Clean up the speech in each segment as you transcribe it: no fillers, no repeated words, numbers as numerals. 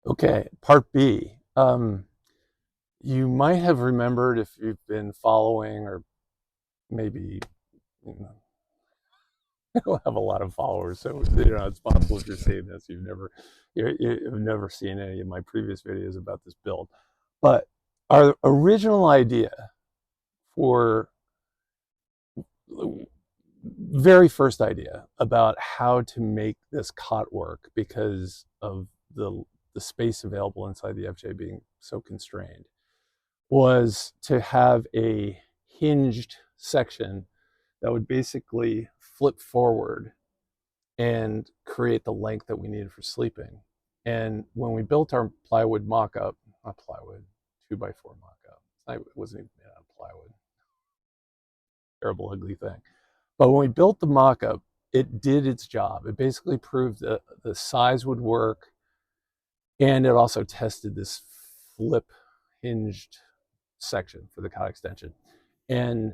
Okay, part B. You might have remembered if you've been following, or maybe you know, I don't have a lot of followers, so it's possible if you're seeing this, you've never seen any of my previous videos about this build. But our original idea for very first idea about how to make this cot work because of the space available inside the FJ being so constrained was to have a hinged section that would basically flip forward and create the length that we needed for sleeping. And when we built our plywood mock-up, not plywood, 2x4 mock-up, it wasn't even made out of plywood, terrible, ugly thing. But when we built the mock-up, it did its job. It basically proved that the size would work, and it also tested this flip hinged section for the cot extension. And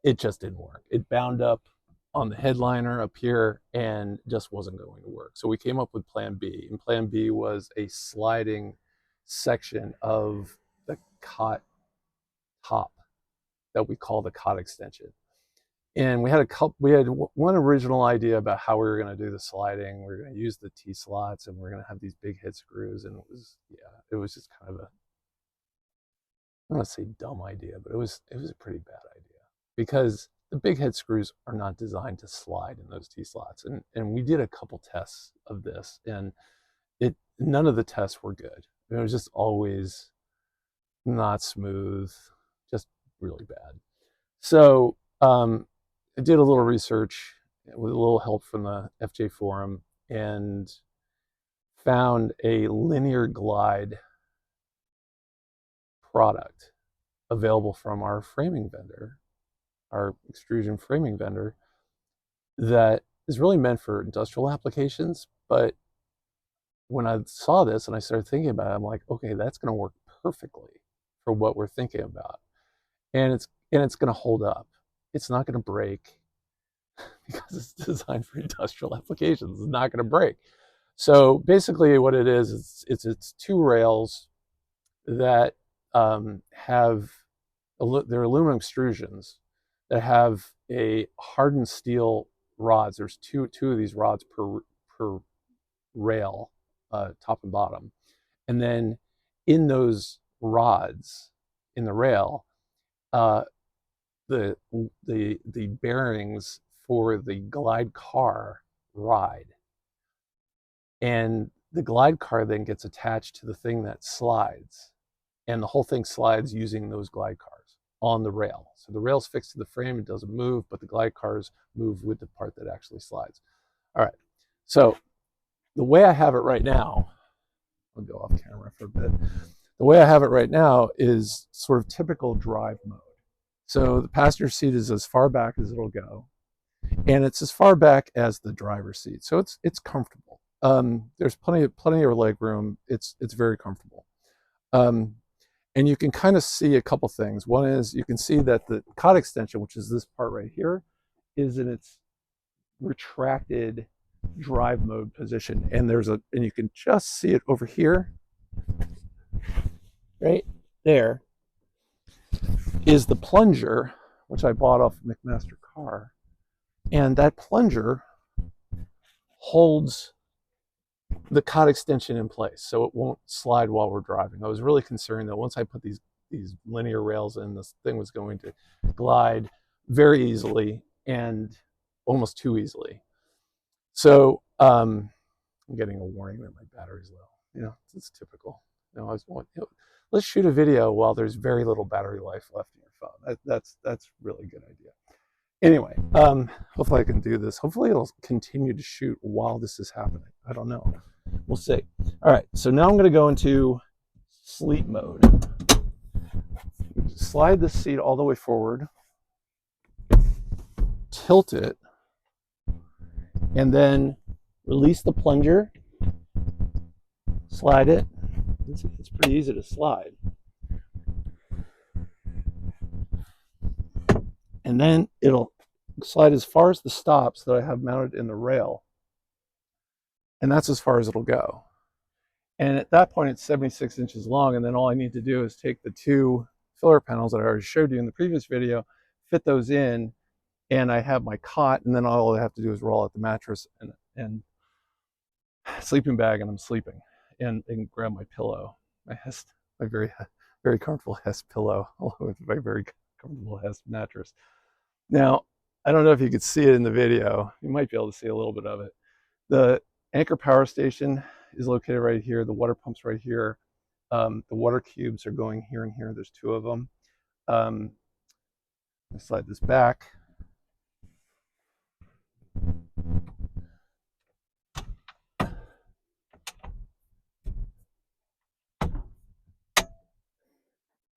it just didn't work. It bound up on the headliner up here and just wasn't going to work. So we came up with Plan B, and Plan B was a sliding section of the cot top that we call the cot extension. And we had one original idea about how we were going to do the sliding. We were going to use the T slots, and we are going to have these big head screws. And it was just kind of a, I don't want to say dumb idea, but it was a pretty bad idea because the big head screws are not designed to slide in those T slots. And we did a couple tests of this, and none of the tests were good. It was just always not smooth, just really bad. So I did a little research with a little help from the FJ forum and found a linear glide product available from our framing vendor, our extrusion framing vendor, that is really meant for industrial applications. But when I saw this and I started thinking about it, I'm like, okay, that's going to work perfectly for what we're thinking about. And it's going to hold up. It's not going to break because it's designed for industrial applications. It's not going to break. So basically what it is, it's two rails that have, they're aluminum extrusions that have a hardened steel rods. There's two of these rods per rail, top and bottom. And then in those rods in the rail, uh, the bearings for the glide car ride, and the glide car then gets attached to the thing that slides, and the whole thing slides using those glide cars on the rail. So the rail's fixed to the frame, it doesn't move, but the glide cars move with the part that actually slides. All right, so the way I have it right now, I'll go off camera for a bit. The way I have it right now is sort of typical drive mode. So the passenger seat is as far back as it'll go, and it's as far back as the driver's seat. So it's comfortable. There's plenty of leg room. It's very comfortable. And you can kind of see a couple things. One is you can see that the cot extension, which is this part right here, is in its retracted drive mode position. And and you can just see it over here, right there, is the plunger, which I bought off McMaster Car. And that plunger holds the cot extension in place so it won't slide while we're driving. I was really concerned that once I put these linear rails in, this thing was going to glide very easily and almost too easily. So I'm getting a warning that my battery's low. It's typical. Let's shoot a video while there's very little battery life left in your phone. That's really a good idea. Anyway, hopefully I can do this. Hopefully it'll continue to shoot while this is happening. I don't know. We'll see. All right, so now I'm going to go into sleep mode. Slide the seat all the way forward, tilt it, and then release the plunger, slide it. It's pretty easy to slide. And then it'll slide as far as the stops that I have mounted in the rail. and that's as far as it'll go. And at that point, it's 76 inches long, and then all I need to do is take the two filler panels that I already showed you in the previous video, fit those in, and I have my cot, and then all I have to do is roll out the mattress and sleeping bag, and I'm sleeping, and grab my pillow, my Hest, my very comfortable Hest pillow, along with my very comfortable Hest mattress. Now, I don't know if you could see it in the video. You might be able to see a little bit of it. The Anchor power station is located right here. The water pump's right here. The water cubes are going here and here. There's two of them. Let me slide this back.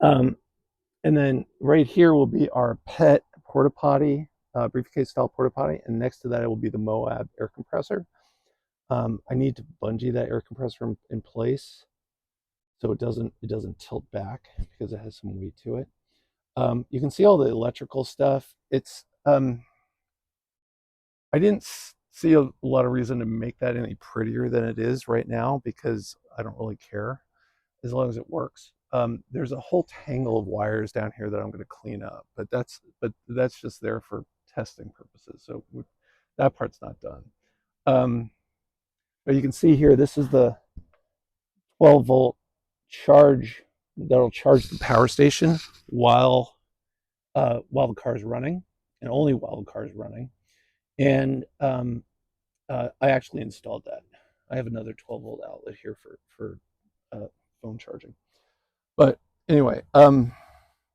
And then right here will be our pet porta potty, briefcase style porta potty, and next to that it will be the Moab air compressor. I need to bungee that air compressor in place so it doesn't tilt back because it has some weight to it. You can see all the electrical stuff. It's I didn't see a lot of reason to make that any prettier than it is right now because I don't really care as long as it works. There's a whole tangle of wires down here that I'm going to clean up, but that's just there for testing purposes. So that part's not done. But you can see here, this is the 12-volt charge that'll charge the power station while the car is running, and only while the car is running. And I actually installed that. I have another 12-volt outlet here for phone charging. But anyway,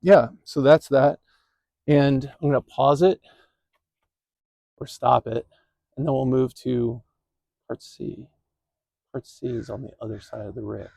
yeah, so that's that. And I'm going to pause it or stop it, and then we'll move to part C. Part C is on the other side of the rig.